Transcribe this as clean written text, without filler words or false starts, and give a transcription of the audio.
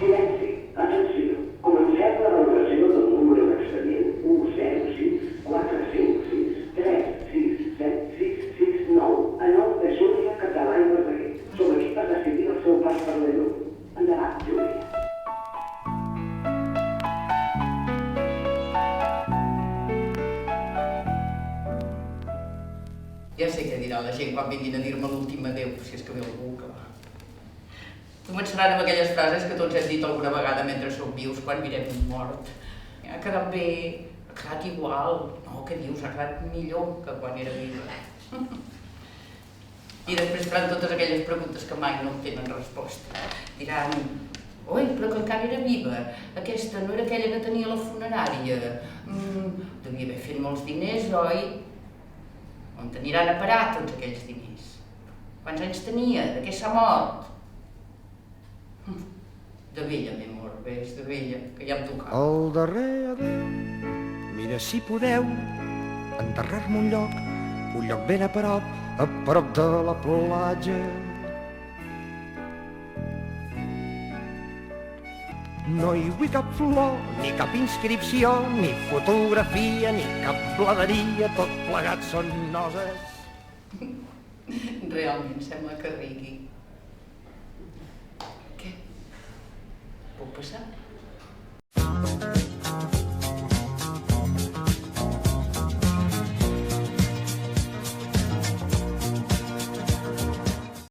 Silenci, atenció. Comencem la valoració del número d'expedient 1064563676669 en nom de Júlia Català i Verdaguer. Som aquí per decidir el seu pas per l'EDU. Endavant, Júlia. Ja sé què dirà la gent quan vinguin a dir-me l'últim adéu, si és que ve algú, clar. Començaran amb aquelles frases que tots hem dit alguna vegada mentre som vius quan mirem un mort. Ha quedat bé, ha quedat igual. No, què dius? Ha quedat millor que quan era viva. I després faran totes aquelles preguntes que mai no tenen resposta. Diran, oi, però que encara era viva. Aquesta no era aquella que tenia la funerària. Devia haver fet molts diners, oi? On t'aniran a parar tots aquells diners? Quants anys tenia? De què s'ha mort? De vella m'he mort, ves, de vella, que ja em tocava. El darrer adéu, mira si podeu enterrar-me un lloc ben a prop de la platja. No hi vull cap flor, ni cap inscripció, ni fotografia, ni cap bladeria, tot plegat són noses. Realment sembla que rigui. Què? Puc passar?